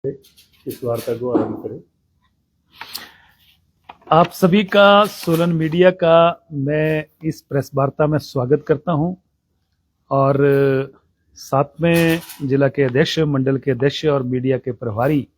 इस वार्ता को आरंभ करें। आप सभी का सोलन मीडिया का मैं इस प्रेस वार्ता में स्वागत करता हूं और साथ में जिला के अध्यक्ष, मंडल के अध्यक्ष और मीडिया के प्रभारी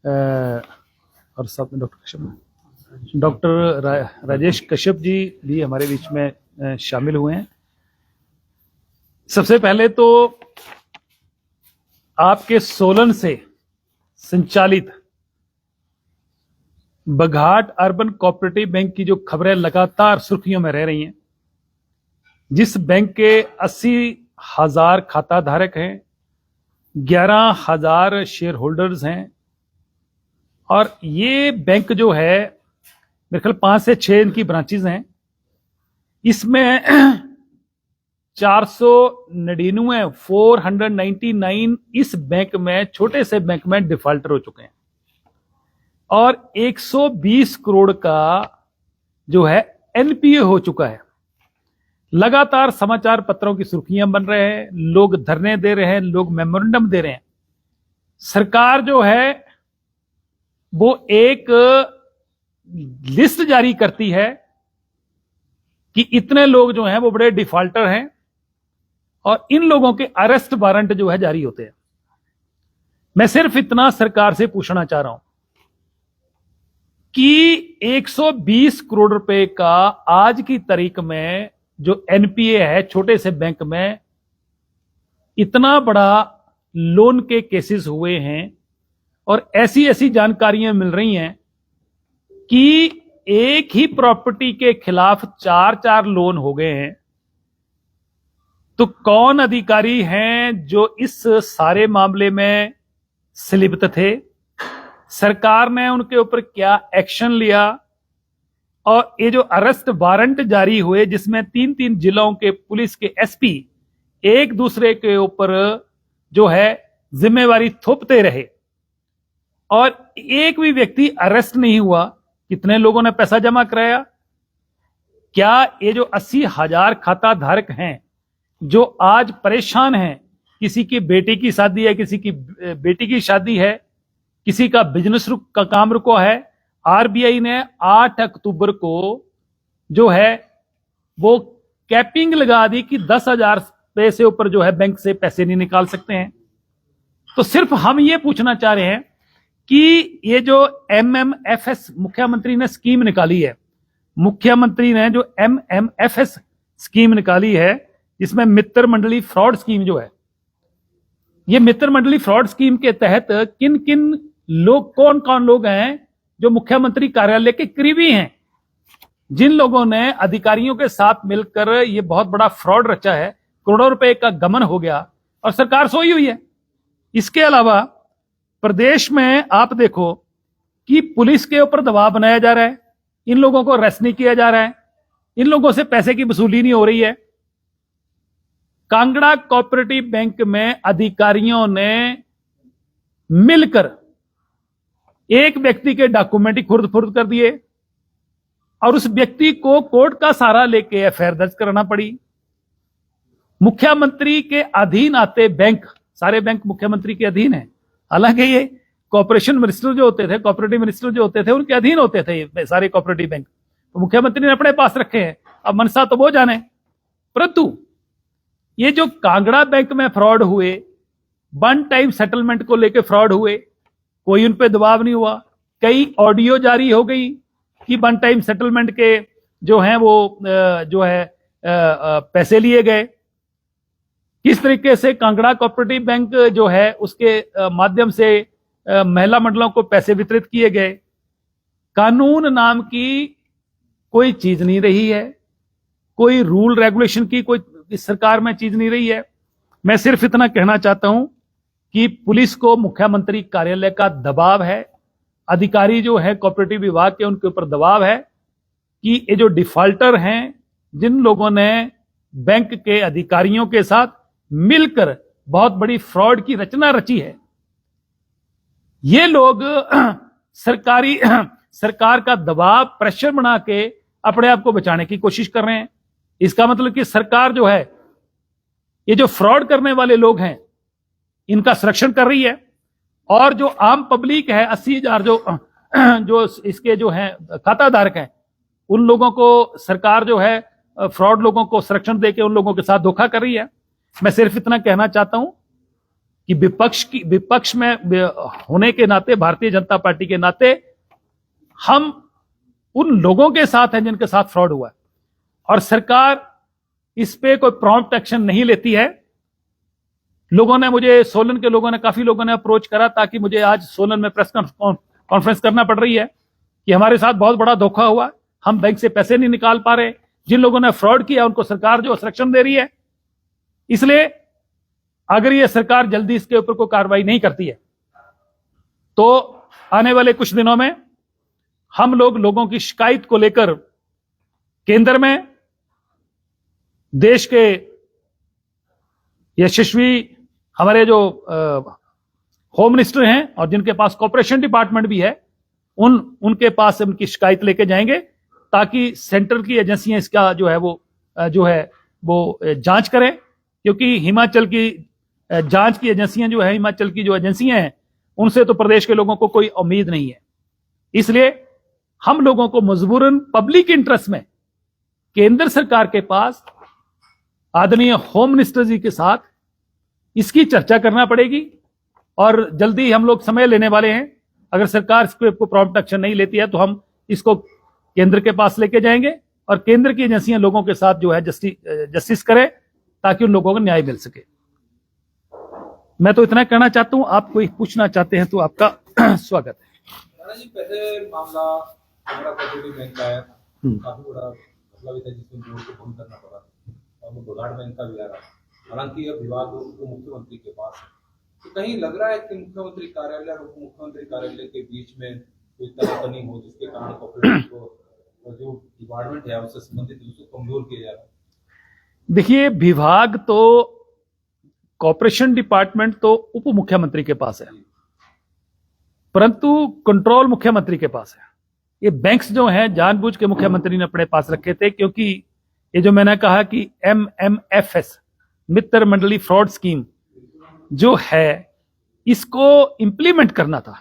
और साथ में डॉक्टर राजेश कश्यप जी भी हमारे बीच में शामिल हुए हैं। सबसे पहले तो आपके सोलन से संचालित बघाट अर्बन कोऑपरेटिव बैंक की जो खबरें लगातार सुर्खियों में रह रही हैं, जिस बैंक के 80,000 खाता धारक हैं, 11,000 शेयर होल्डर्स हैं और ये बैंक जो है मेरे ख्याल 5 से 6 इनकी ब्रांचेज हैं। इसमें 499 इस बैंक में, छोटे से बैंक में डिफॉल्टर हो चुके हैं और 120 करोड़ का जो है एनपीए हो चुका है। लगातार समाचार पत्रों की सुर्खियां बन रहे हैं, लोग धरने दे रहे हैं, लोग मेमोरेंडम दे रहे हैं। सरकार जो है वो एक लिस्ट जारी करती है कि इतने लोग जो हैं वो बड़े डिफॉल्टर हैं और इन लोगों के अरेस्ट वारंट जो है जारी होते हैं। मैं सिर्फ इतना सरकार से पूछना चाह रहा हूं कि 120 करोड़ रुपए का आज की तारीख में जो एनपीए है छोटे से बैंक में, इतना बड़ा लोन के केसेस हुए हैं और ऐसी ऐसी जानकारियां मिल रही हैं कि एक ही प्रॉपर्टी के खिलाफ 4 लोन हो गए हैं। तो कौन अधिकारी हैं जो इस सारे मामले में संलिप्त थे? सरकार ने उनके ऊपर क्या एक्शन लिया? और ये जो अरेस्ट वारंट जारी हुए, जिसमें 3 जिलों के पुलिस के एसपी एक दूसरे के ऊपर जो है जिम्मेवारी थोपते रहे और एक भी व्यक्ति अरेस्ट नहीं हुआ, कितने लोगों ने पैसा जमा कराया? क्या ये जो 80,000 खाता धारक हैं जो आज परेशान हैं, किसी की बेटी की शादी है, किसी की बेटी की शादी है, किसी का बिजनेस का काम रुको है, आरबीआई ने 8 अक्टूबर को जो है वो कैपिंग लगा दी कि 10,000 रुपए से ऊपर जो है बैंक से पैसे नहीं निकाल सकते हैं। तो सिर्फ हम ये पूछना चाह रहे हैं कि ये जो एमएमएफएस मुख्यमंत्री ने स्कीम निकाली है, मुख्यमंत्री ने जो एमएमएफएस स्कीम निकाली है, जिसमें मित्र मंडली फ्रॉड स्कीम जो है, ये मित्र मंडली फ्रॉड स्कीम के तहत किन किन लोग, कौन कौन लोग हैं जो मुख्यमंत्री कार्यालय के करीबी हैं, जिन लोगों ने अधिकारियों के साथ मिलकर ये बहुत बड़ा फ्रॉड रचा है, करोड़ों रुपए का गमन हो गया और सरकार सोई हुई है। इसके अलावा प्रदेश में आप देखो कि पुलिस के ऊपर दबाव बनाया जा रहा है, इन लोगों को अरेस्ट नहीं किया जा रहा है, इन लोगों से पैसे की वसूली नहीं हो रही है। कांगड़ा कोऑपरेटिव बैंक में अधिकारियों ने मिलकर एक व्यक्ति के डॉक्यूमेंट ही खुर्द फुर्द कर दिए और उस व्यक्ति को कोर्ट का सहारा लेके एफआईआर दर्ज कराना पड़ी। मुख्यमंत्री के अधीन आते बैंक, सारे बैंक मुख्यमंत्री के अधीन है, हालांकि ये कॉर्पोरेशन मिनिस्टर जो होते थे, कोऑपरेटिव मिनिस्टर जो होते थे, उनके अधीन होते थे ये सारे कोऑपरेटिव बैंक, तो मुख्यमंत्री ने अपने पास रखे हैं। अब मनसा तो वो जाने, परंतु ये जो कांगड़ा बैंक में फ्रॉड हुए, 1 टाइम सेटलमेंट को लेकर फ्रॉड हुए, कोई उन पे दबाव नहीं हुआ। कई ऑडियो जारी हो गई कि 1 टाइम सेटलमेंट के जो हैं वो जो है पैसे लिए गए। किस तरीके से कांगड़ा कोऑपरेटिव बैंक जो है उसके माध्यम से महिला मंडलों को पैसे वितरित किए गए। कानून नाम की कोई चीज नहीं रही है, कोई रूल रेगुलेशन की कोई इस सरकार में चीज नहीं रही है। मैं सिर्फ इतना कहना चाहता हूं कि पुलिस को मुख्यमंत्री कार्यालय का दबाव है, अधिकारी जो है कोऑपरेटिव विभाग के, उनके ऊपर दबाव है कि ये जो डिफॉल्टर हैं, जिन लोगों ने बैंक के अधिकारियों के साथ मिलकर बहुत बड़ी फ्रॉड की रचना रची है, ये लोग सरकार का दबाव, प्रेशर बना के अपने आप को बचाने की कोशिश कर रहे हैं। इसका मतलब कि सरकार जो है, ये जो फ्रॉड करने वाले लोग हैं, इनका संरक्षण कर रही है। और जो आम पब्लिक है 80,000 जो इसके जो हैं खाता धारक हैं, उन लोगों को सरकार जो है फ्रॉड लोगों को संरक्षण देके उन लोगों के साथ धोखा कर रही है। मैं सिर्फ इतना कहना चाहता हूं कि विपक्ष में होने के नाते, भारतीय जनता पार्टी के नाते, हम उन लोगों के साथ हैं जिनके साथ फ्रॉड हुआ है, और सरकार इस पे कोई प्रॉम्प्ट एक्शन नहीं लेती है। लोगों ने मुझे, सोलन के लोगों ने, काफी लोगों ने अप्रोच करा ताकि मुझे आज सोलन में प्रेस कॉन्फ्रेंस करना पड़ रही है कि हमारे साथ बहुत बड़ा धोखा हुआ, हम बैंक से पैसे नहीं निकाल पा रहे, जिन लोगों ने फ्रॉड किया उनको सरकार जो संरक्षण दे रही है। इसलिए अगर ये सरकार जल्दी इसके ऊपर कोई कार्रवाई नहीं करती है तो आने वाले कुछ दिनों में हम लोगों की शिकायत को लेकर केंद्र में देश के यशस्वी हमारे जो होम मिनिस्टर हैं और जिनके पास कॉर्पोरेशन डिपार्टमेंट भी है, उनके पास उनकी शिकायत लेके जाएंगे ताकि सेंटर की एजेंसियां इसका जो है वो जांच करें, क्योंकि हिमाचल की जांच की एजेंसियां जो है, हिमाचल की जो एजेंसियां हैं, उनसे तो प्रदेश के लोगों को कोई उम्मीद नहीं है। इसलिए हम लोगों को मजबूरन पब्लिक इंटरेस्ट में केंद्र सरकार के पास आदरणीय होम मिनिस्टर जी के साथ इसकी चर्चा करना पड़ेगी, और जल्दी हम लोग समय लेने वाले हैं। अगर सरकार इसको प्रॉम्प्ट एक्शन नहीं लेती है तो हम इसको केंद्र के पास लेके जाएंगे और केंद्र की एजेंसियां लोगों के साथ जो है जस्टिस करें ताकि उन लोगों को न्याय मिल सके। मैं तो इतना कहना चाहता हूं। आप कोई पूछना चाहते हैं तो आपका स्वागत है। जी, पहले मामला हमारा कोऑपरेटिव बैंक का है, काफी बड़ा मतलब था जिसमें बोर्ड को बंद करना पड़ा और वो बगाड़ बैंक का भी आ रहा। हालांकि अब विवाद उप मुख्यमंत्री के पास है, तो कहीं लग रहा है कि मुख्यमंत्री कार्यालय और उप मुख्यमंत्री कार्यालय के बीच में कोई तनातनी हो जिसके कारण कोऑपरेटिव को जो डिपार्टमेंट है उससे संबंधित उसको कमजोर किया जा रहा है। देखिए, विभाग तो, कॉर्पोरेशन डिपार्टमेंट तो उप मुख्यमंत्री के पास है, परंतु कंट्रोल मुख्यमंत्री के पास है। ये बैंक्स जो हैं जानबूझ के मुख्यमंत्री ने अपने पास रखे थे, क्योंकि ये जो मैंने कहा कि MMFS मित्र मंडली फ्रॉड स्कीम जो है, इसको इंप्लीमेंट करना था।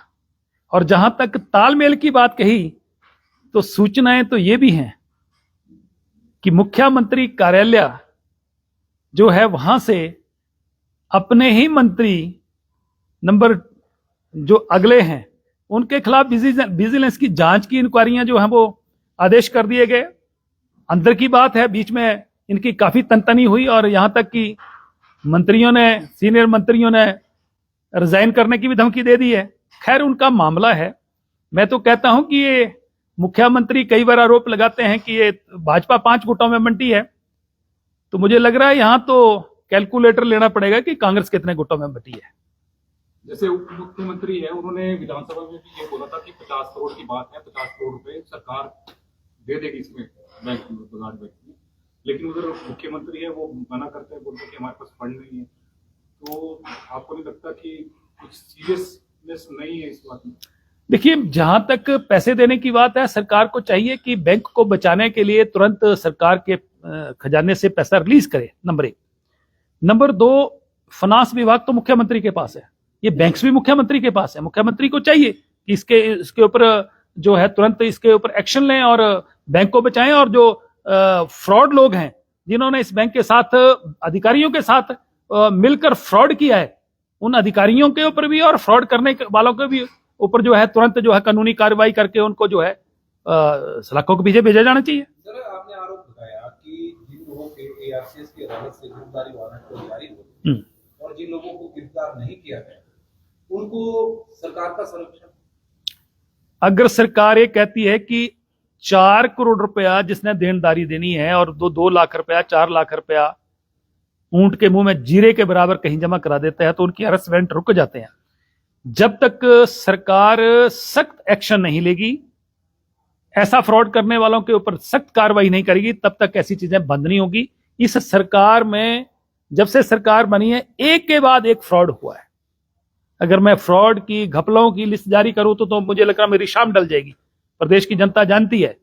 और जहां तक तालमेल की बात कही तो सूचनाएं तो ये भी हैं कि मुख्यमंत्री कार्यालय जो है वहां से अपने ही मंत्री नंबर जो अगले हैं उनके खिलाफ विजिलेंस की जांच की इंक्वायरियां जो हैं वो आदेश कर दिए गए। अंदर की बात है, बीच में इनकी काफी तनतनी हुई और यहां तक कि मंत्रियों ने, सीनियर मंत्रियों ने रिजाइन करने की भी धमकी दे दी है। खैर, उनका मामला है। मैं तो कहता हूं कि ये मुख्यमंत्री कई बार आरोप लगाते हैं कि ये भाजपा 5 गुटों में बंटी है, तो मुझे लग रहा है यहां तो कैलकुलेटर लेना पड़ेगा कि कांग्रेस कितने गुटों में बंटी है। जैसे उप मुख्यमंत्री है, उन्होंने विधानसभा में भी ये बोला था कि 50 करोड़ की बात है, 50 करोड़ रुपए सरकार दे देगी इसमें बैंक में, बगाड़ बैंक में, लेकिन उधर मुख्यमंत्री है वो मना करते हैं, बोलते हैं कि हमारे पास फंड नहीं है। तो आपको नहीं लगता कि कुछ सीरियसनेस नहीं है इस बात में? देखिए, जहां तक पैसे देने की बात है, सरकार को चाहिए कि बैंक को बचाने के लिए तुरंत सरकार के खजाने से पैसा रिलीज करे, नंबर 1। नंबर 2, फाइनेंस विभाग तो मुख्यमंत्री के पास है, ये बैंक्स भी मुख्यमंत्री के पास है। मुख्यमंत्री को चाहिए कि इसके ऊपर जो है तुरंत इसके ऊपर एक्शन लें और बैंक को बचाएं, और जो फ्रॉड लोग हैं जिन्होंने इस बैंक के साथ, अधिकारियों के साथ मिलकर फ्रॉड किया है, उन अधिकारियों के ऊपर भी और फ्रॉड करने वालों के भी ऊपर जो है तुरंत जो है कानूनी कार्रवाई करके उनको जो है सलाखों के पीछे भेजा जाना चाहिए। सर, आपने आरोप लगाया कि जिन लोगों के ARCS की अदालत से गिरफ्तारी वारंट को जारी हो और जिन लोगों को गिरफ्तार नहीं किया गया उनको सरकार का संरक्षण। अगर सरकार ये कहती है कि 4 करोड़ रुपया जिसने देनदारी देनी है और 2 लाख रुपया, 4 लाख रुपया ऊंट के मुंह में जीरे के बराबर कहीं जमा करा देता है, तो उनकी अरेस्ट वारंट रुक जाते हैं। जब तक सरकार सख्त एक्शन नहीं लेगी, ऐसा फ्रॉड करने वालों के ऊपर सख्त कार्रवाई नहीं करेगी, तब तक ऐसी चीजें बंद नहीं होगी। इस सरकार में, जब से सरकार बनी है, एक के बाद एक फ्रॉड हुआ है। अगर मैं फ्रॉड की, घपलों की लिस्ट जारी करूं तो मुझे लग रहा मेरी शाम डल जाएगी। प्रदेश की जनता जानती है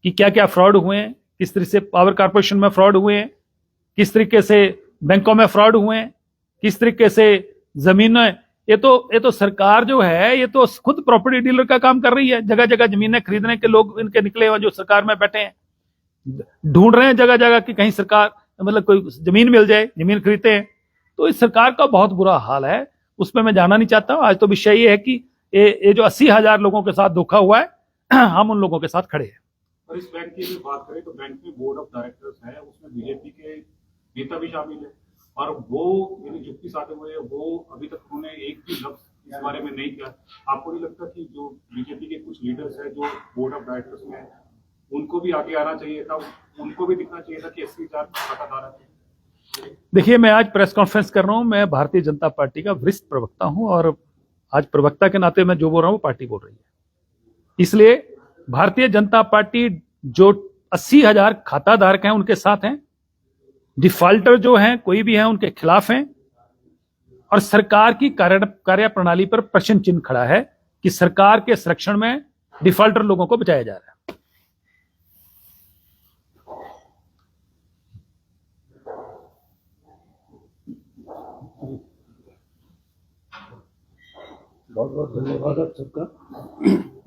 कि क्या क्या फ्रॉड हुए हैं, किस तरह से पावर कारपोरेशन में फ्रॉड हुए हैं, किस तरीके से बैंकों में फ्रॉड हुए हैं, किस तरीके से जमीनें ये तो सरकार जो है ये तो खुद प्रॉपर्टी डीलर का काम कर रही है। जगह जगह जमीनें खरीदने के लोग इनके निकले हुए जो सरकार में बैठे हैं, ढूंढ रहे हैं जगह जगह कि कहीं सरकार मतलब कोई जमीन मिल जाए, जमीन खरीदते हैं। तो इस सरकार का बहुत बुरा हाल है, उसमें मैं जाना नहीं चाहता हूं। आज तो विषय ये है कि ये जो 80,000 लोगों के साथ धोखा हुआ है हम उन लोगों के साथ खड़े हैं। और इस बैंक की अगर बात करें तो बैंक में बोर्ड ऑफ डायरेक्टर्स है, उसमें बीजेपी के नेता भी शामिल है और वो यानी जुक्ति साधे हुए वो अभी तक उन्होंने एक भी लफ्ज इस बारे में नहीं किया। आपको नहीं लगता कि जो बीजेपी के कुछ लीडर्स हैं जो बोर्ड ऑफ डायरेक्टर्स में उनको भी आगे आना चाहिए था, उनको भी दिखना चाहिए था कि 80,000 खाताधारक है? देखिए, मैं आज प्रेस कॉन्फ्रेंस कर रहा हूं, मैं भारतीय जनता पार्टी का वरिष्ठ प्रवक्ता हूं और आज प्रवक्ता के नाते मैं जो बोल रहा हूं वो पार्टी बोल रही है। इसलिए भारतीय जनता पार्टी जो 80,000 खाता धारक हैं उनके साथ हैं, डिफॉल्टर जो हैं कोई भी हैं उनके खिलाफ हैं और सरकार की कार्य प्रणाली पर प्रश्न चिन्ह खड़ा है कि सरकार के संरक्षण में डिफॉल्टर लोगों को बचाया जा रहा है। बहुत बहुत धन्यवाद आप सबका।